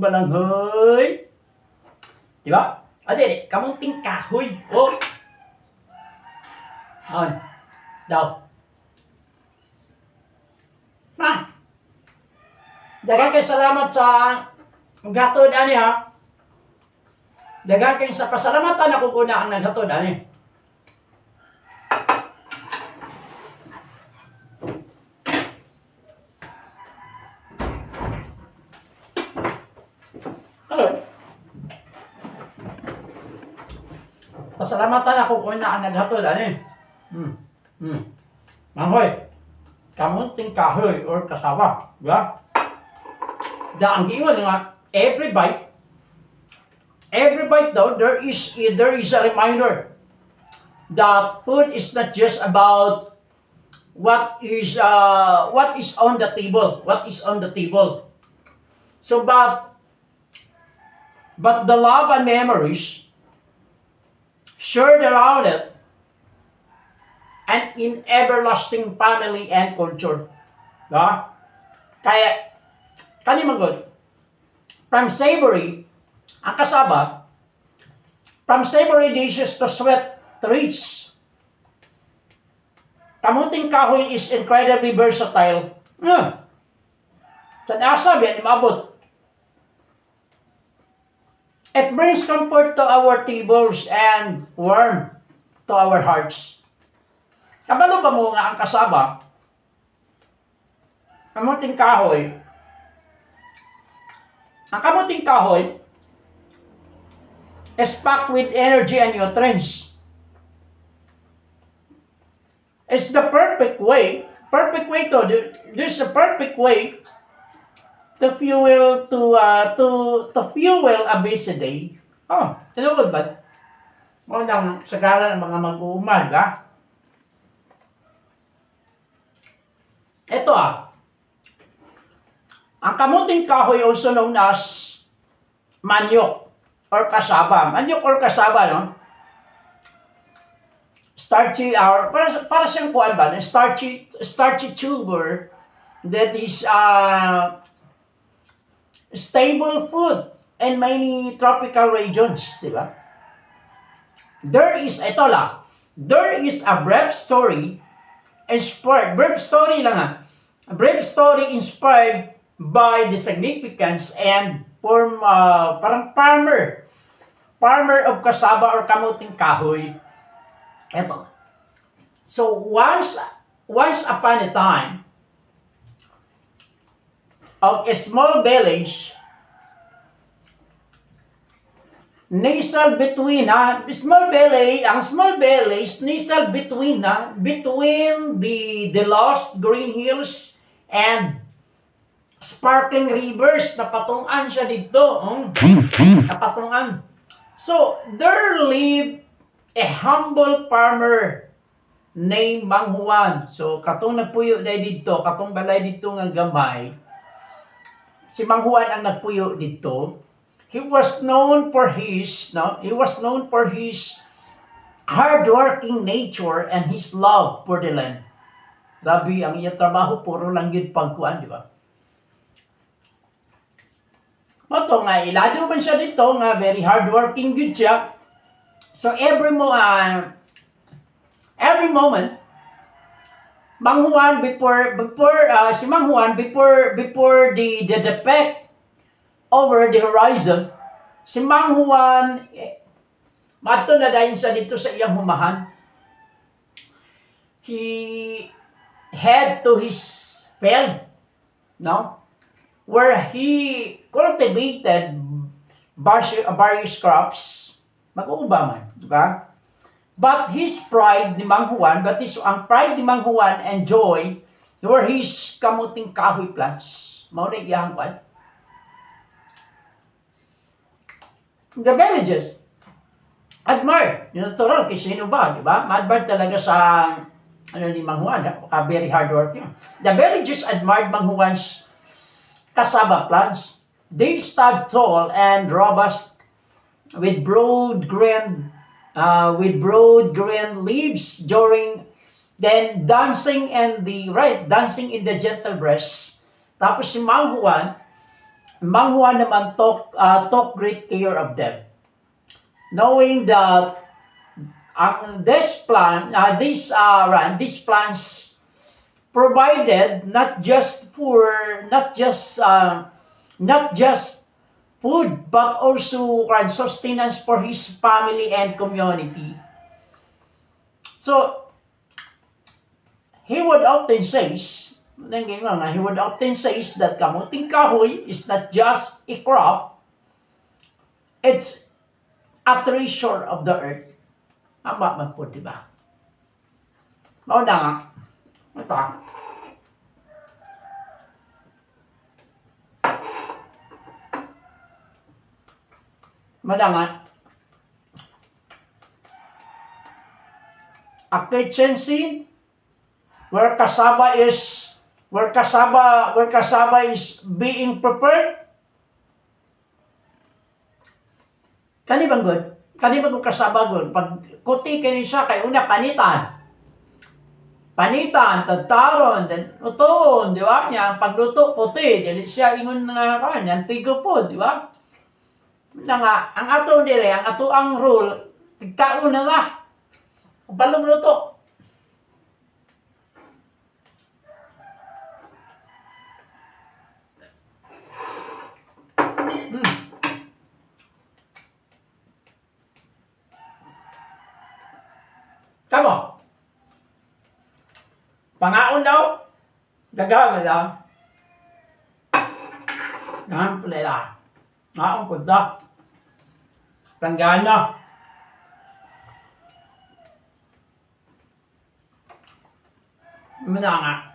balanghoy. Di ba? Ade, kamuting kahoy. Oh. Ayan. Daw. Daghang kay salamat sa gatod ani ha. Daghang kay sa pasalamatan ako kuna ang naghatod ani. Hello. Pasalamatan ako kuna ang naghatod ani. Manghoy. Kamunting kahoy or kasaba, di ba? Ang giingon nga every bite daw there is a reminder that food is not just about what is on the table, so but the love and memories shared around it and in everlasting family and culture, diba? Kaya kanimangod, from savory, ang kasaba, from savory dishes to sweet treats. Kamuting kahoy is incredibly versatile. Sa asa, yan imabot. It brings comfort to our tables and warmth to our hearts. Kabalo ba mo nga ang kasaba, kamuting kahoy, ang kamuting kahoy is packed with energy and nutrients. It's the perfect way to fuel a busy day. Oh, tinugod ba? Mo nang sagaran ng mga mag-uuman, ha? Ito ang kamuting kahoy also known as manok or kasaba. Manok or kasaba, no? Starchy, para siyang kuwan ba? Starchy tuber that is stable food in many tropical regions, di ba? There is a brief story inspired by the significance and parang farmer of kasaba or kamuting kahoy. Eto. So once upon a time of a small village nestled between the lost green hills and sparkling rivers. Napatungan siya dito. Napatungan. So, there lived a humble farmer named Mang Juan. So, katong nagpuyo dito, katong balay dito nga gamay, si Mang Juan ang nagpuyo dito. He was known for his hardworking nature and his love for the land. Grabe, ang iyang trabaho, puro lang yun pagkuhan, di ba? Mato nga, ilado man siya dito, nga very hardworking good siya. So every moment, Mang Juan before the defect over the horizon, si Mang Juan mato na dayon sa dito sa iyang humahan. He head to his field, no? Where he cultivated various crops, mag-uuba man, di ba? But ang pride ni Mang Juan and joy were his kamuting kahoy plants. Mao na iyang kwan. The villagers admired, natural, kasi sino ba, di ba? Ma-admire talaga sa ni Mang Juan, very hardworking. The villagers admired Mang Juan's cassava plants. They stood tall and robust with broad green leaves dancing in the gentle breeze. Tapos si Mang Juan Manghua naman took great care of them, knowing that these plans provided not just food but also sustenance for his family and community. So he would often says that kamuting kahoy is not just a crop, it's a treasure of the earth. Tama man po, diba? Mao na nga. Ito. Madangan. A kitchen scene where cassava is being prepared. Kani bang good? Kani bang cassava good? Pag kuti kani siya kay una panitan, tataron, then lutoon, di ba? Nya pagluto kuti, dili siya ingon nga yan tigo po, di ba? Na nga, ang ato ang rule, tigkaon na nga. Balong luto. Kamo? Pangaon daw? Gagawin daw? Gangan pala lang. Ngaon po daw. Tanggana. Muna nga.